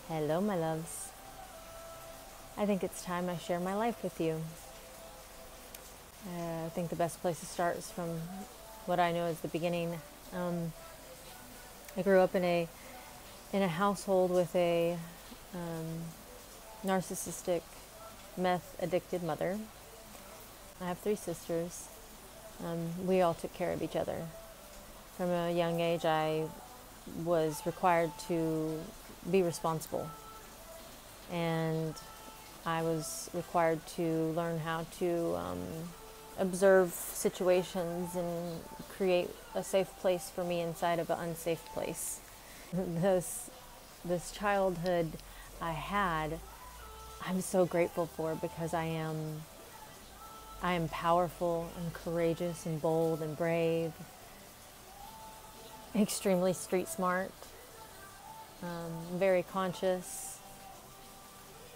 Hello, my loves. I think it's time I share my life with you. I think the best place to start is from what I know is the beginning. I grew up in a household with a narcissistic, meth addicted mother. I have 3 sisters. We all took care of each other. From a young age, I was required to be responsible, and I was required to learn how to observe situations and create a safe place for me inside of an unsafe place. This childhood I had, I'm so grateful for, because I am powerful and courageous and bold and brave, extremely street smart, very conscious,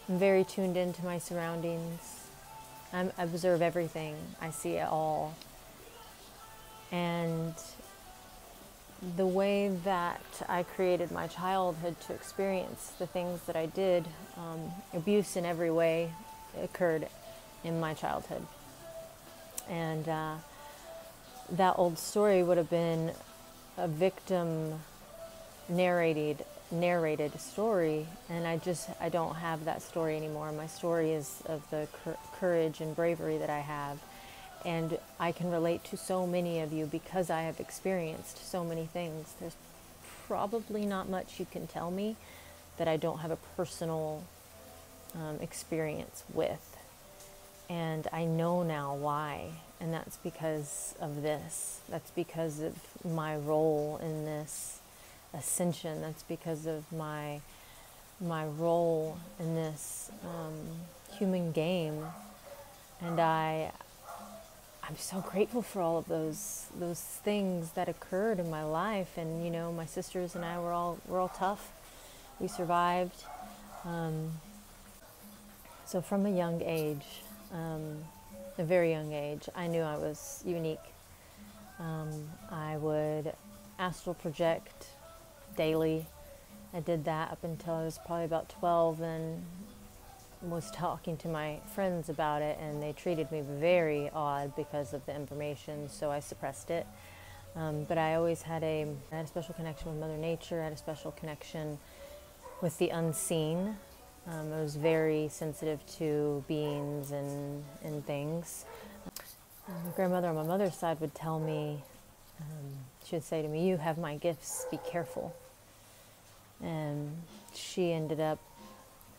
very tuned into my surroundings. I observe everything. I see it all. And the way that I created my childhood to experience the things that I did, abuse in every way occurred in my childhood. And that old story would have been a victim narrated story, and I don't have that story anymore. My story is of the courage and bravery that I have, and I can relate to so many of you because I have experienced so many things. There's probably not much you can tell me that I don't have a personal experience with, and I know now why, and that's because of this. That's because of my role in this ascension. That's because of my role in this human game, and I'm so grateful for all of those things that occurred in my life. And my sisters and I were all tough. We survived. So from a young age, a very young age, I knew I was unique. I would astral project daily. I did that up until I was probably about 12, and was talking to my friends about it, and they treated me very odd because of the information, so I suppressed it. But I always had I had a special connection with Mother Nature. I had a special connection with the unseen. I was very sensitive to beings and things. My grandmother on my mother's side would tell me, she would say to me, "You have my gifts, be careful." And she ended up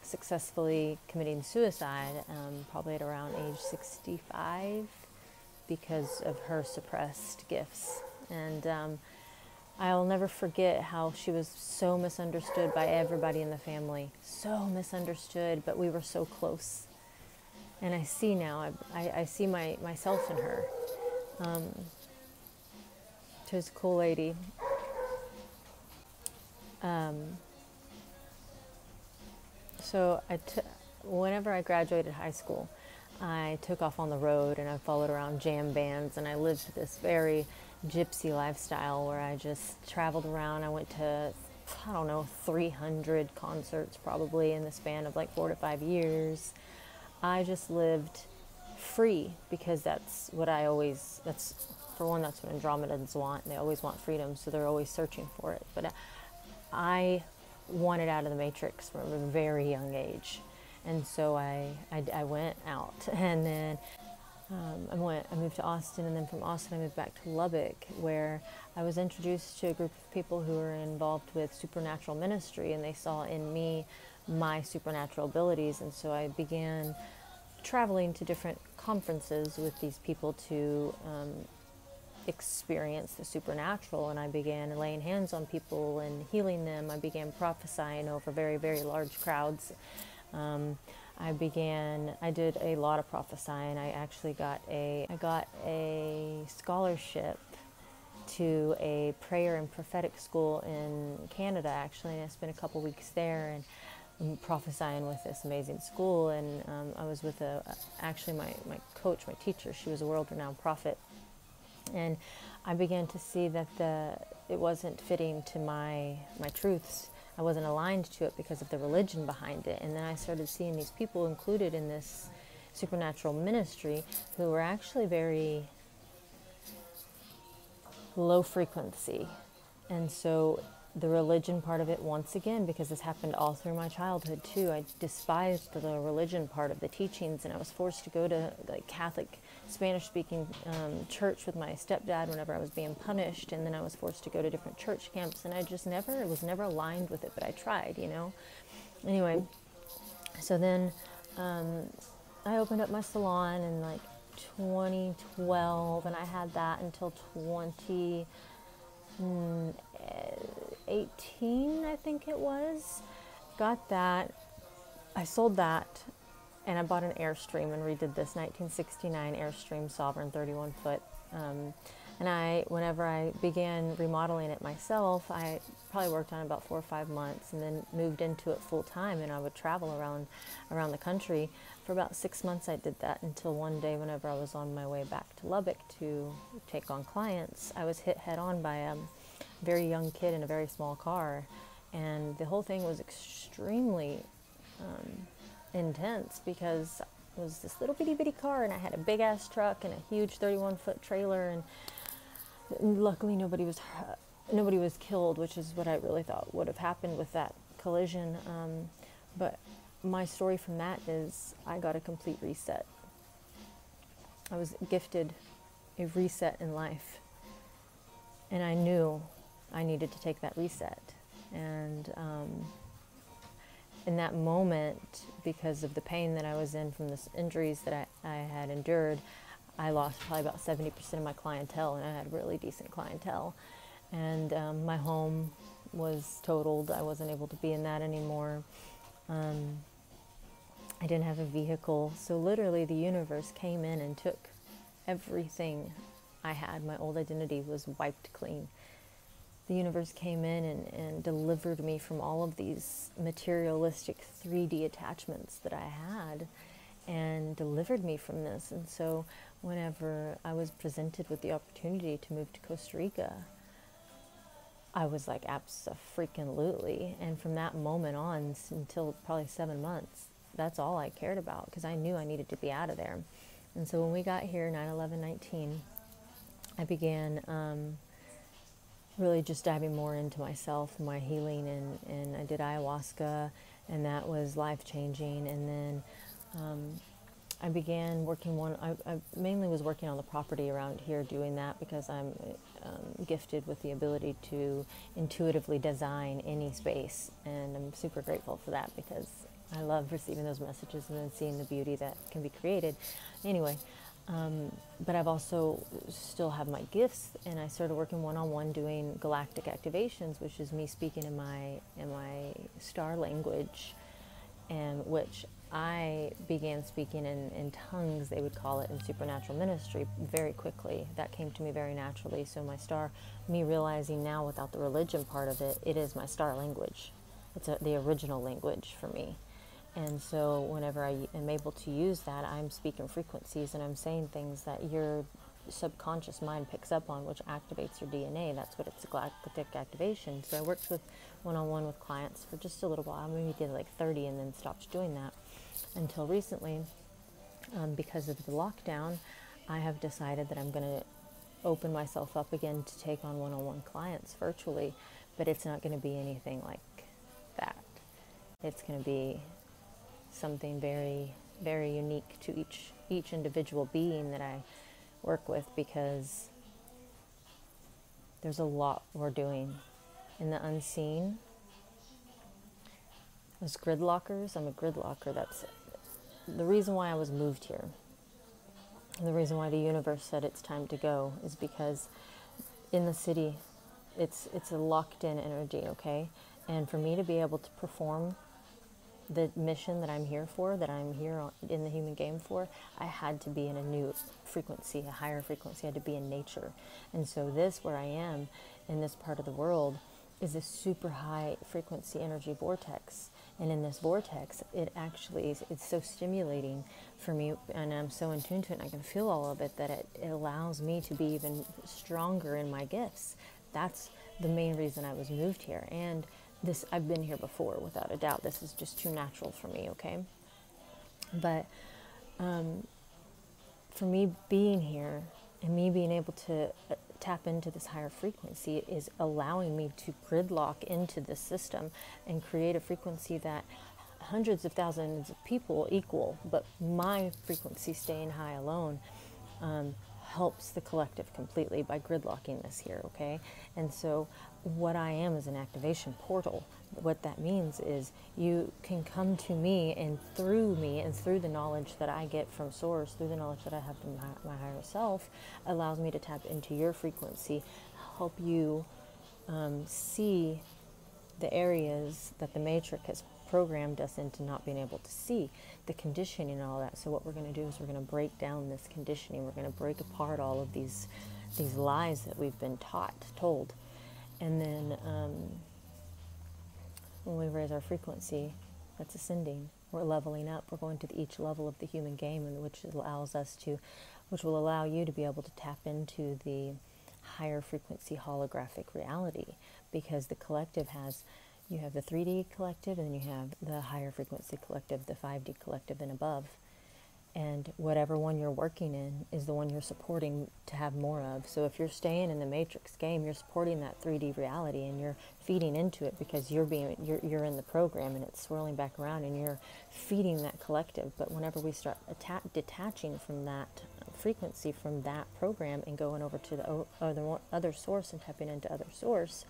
successfully committing suicide, probably at around age 65, because of her suppressed gifts. And I'll never forget how she was so misunderstood by everybody in the family. So misunderstood, but we were so close. And I see now, I see myself in her. She was a cool lady. So whenever I graduated high school, I took off on the road, and I followed around jam bands, and I lived this very gypsy lifestyle where I just traveled around. I went to, 300 concerts probably in the span of like 4 to 5 years. I just lived free, because that's what that's what Andromedans want. They always want freedom, so they're always searching for it. But I wanted out of the matrix from a very young age, and so I went out, and then I moved to Austin, and then from Austin I moved back to Lubbock, where I was introduced to a group of people who were involved with supernatural ministry, and they saw in me my supernatural abilities. And so I began traveling to different conferences with these people to experience the supernatural, and I began laying hands on people and healing them. I began prophesying over very, very large crowds. I did a lot of prophesying. I actually got a scholarship to a prayer and prophetic school in Canada, actually, and I spent a couple weeks there and prophesying with this amazing school. And I was with actually my coach, my teacher. She was a world-renowned prophet. And I began to see that it wasn't fitting to my truths. I wasn't aligned to it because of the religion behind it. And then I started seeing these people included in this supernatural ministry who were actually very low frequency. And so the religion part of it, once again, because this happened all through my childhood too, I despised the religion part of the teachings, and I was forced to go to like Catholic Spanish-speaking church with my stepdad whenever I was being punished, and then I was forced to go to different church camps, and I just never, it was never aligned with it, but I tried, you know. Anyway, so then I opened up my salon in like 2012, and I had that until 2018, I think it was. Got that. I sold that, and I bought an Airstream and redid this 1969 Airstream Sovereign 31 foot. And whenever I began remodeling it myself, I probably worked on it about 4 or 5 months, and then moved into it full time. And I would travel around the country for about 6 months. I did that until one day, whenever I was on my way back to Lubbock to take on clients, I was hit head on by a very young kid in a very small car, and the whole thing was extremely intense because it was this little bitty bitty car, and I had a big ass truck and a huge 31 foot trailer, and luckily nobody was killed, which is what I really thought would have happened with that collision. But my story from that is I got a complete reset. I was gifted a reset in life, and I knew I needed to take that reset. And in that moment, because of the pain that I was in from the injuries that I had endured, I lost probably about 70% of my clientele, and I had really decent clientele. And my home was totaled. I wasn't able to be in that anymore. I didn't have a vehicle. So literally the universe came in and took everything I had. My old identity was wiped clean. The universe came in and delivered me from all of these materialistic 3D attachments that I had, and delivered me from this. And so whenever I was presented with the opportunity to move to Costa Rica, I was like, abso-freaking-lutely. And from that moment on until probably 7 months, that's all I cared about, because I knew I needed to be out of there. And so when we got here, 9/11/19, I began really just diving more into myself, my healing, and I did ayahuasca, and that was life-changing. And then I began working I mainly was working on the property around here, doing that because I'm gifted with the ability to intuitively design any space, and I'm super grateful for that because I love receiving those messages and then seeing the beauty that can be created. Anyway, but I've also still have my gifts, and I started working one-on-one doing galactic activations, which is me speaking in my star language, and which I began speaking in tongues, they would call it, in supernatural ministry very quickly. That came to me very naturally. So my star, me realizing now without the religion part of it, it is my star language. It's the original language for me. And so whenever I am able to use that, I'm speaking frequencies, and I'm saying things that your subconscious mind picks up on, which activates your DNA. That's what it's, a galactic activation. So I worked with one-on-one with clients for just a little while. I maybe did like 30 and then stopped doing that until recently. Because of the lockdown, I have decided that I'm going to open myself up again to take on one-on-one clients virtually, but it's not going to be anything like that. It's going to be something very, very unique to each individual being that I work with, because there's a lot we're doing in the unseen. As gridlockers, I'm a gridlocker. That's the reason why I was moved here. And the reason why the universe said it's time to go is because in the city, it's a locked-in energy, okay? And for me to be able to perform the mission that I'm here for, that I'm here in the human game for, I had to be in a new frequency, a higher frequency. I had to be in nature. And so this, where I am in this part of the world, is a super high frequency energy vortex. And in this vortex, it actually is, it's so stimulating for me, and I'm so in tune to it, and I can feel all of it, that it allows me to be even stronger in my gifts. That's the main reason I was moved here. And this, I've been here before, without a doubt. This is just too natural for me, okay? But for me being here and me being able to tap into this higher frequency is allowing me to gridlock into this system and create a frequency that hundreds of thousands of people equal, but my frequency staying high alone helps the collective completely by gridlocking this here, okay? And so what I am is an activation portal. What that means is you can come to me and through the knowledge that I get from Source, through the knowledge that I have from my higher self, allows me to tap into your frequency, help you see the areas that the matrix has programmed us into not being able to see, the conditioning and all that. So what we're going to do is we're going to break down this conditioning. We're going to break apart all of these lies that we've been told. And then when we raise our frequency, that's ascending. We're leveling up. We're going to each level of the human game, and which will allow you to be able to tap into the higher frequency holographic reality, because the collective you have the 3D collective, and then you have the higher frequency collective, the 5D collective and above. And whatever one you're working in is the one you're supporting to have more of. So if you're staying in the matrix game, you're supporting that 3D reality and you're feeding into it because you're in the program and it's swirling back around and you're feeding that collective. But whenever we start detaching from that frequency, from that program, and going over to the other source and tapping into other source,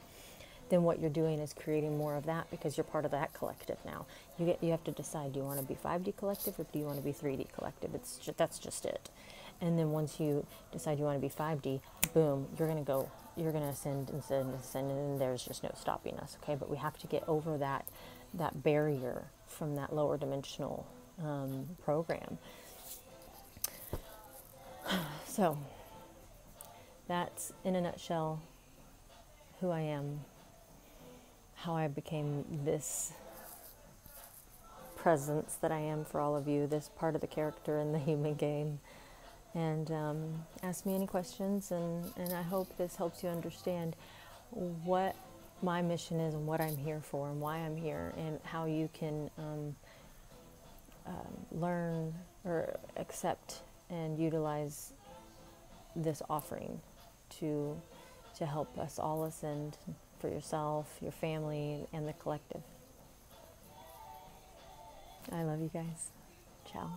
then what you're doing is creating more of that, because you're part of that collective now. You have to decide, do you want to be 5D collective or do you want to be 3D collective? That's just it. And then once you decide you want to be 5D, boom, you're going to ascend, and there's just no stopping us, okay? But we have to get over that barrier from that lower dimensional program. So that's, in a nutshell, who I am, how I became this presence that I am for all of you, this part of the character in the human game. And ask me any questions, and I hope this helps you understand what my mission is and what I'm here for and why I'm here, and how you can learn or accept and utilize this offering to help us all ascend, for yourself, your family, and the collective. I love you guys. Ciao.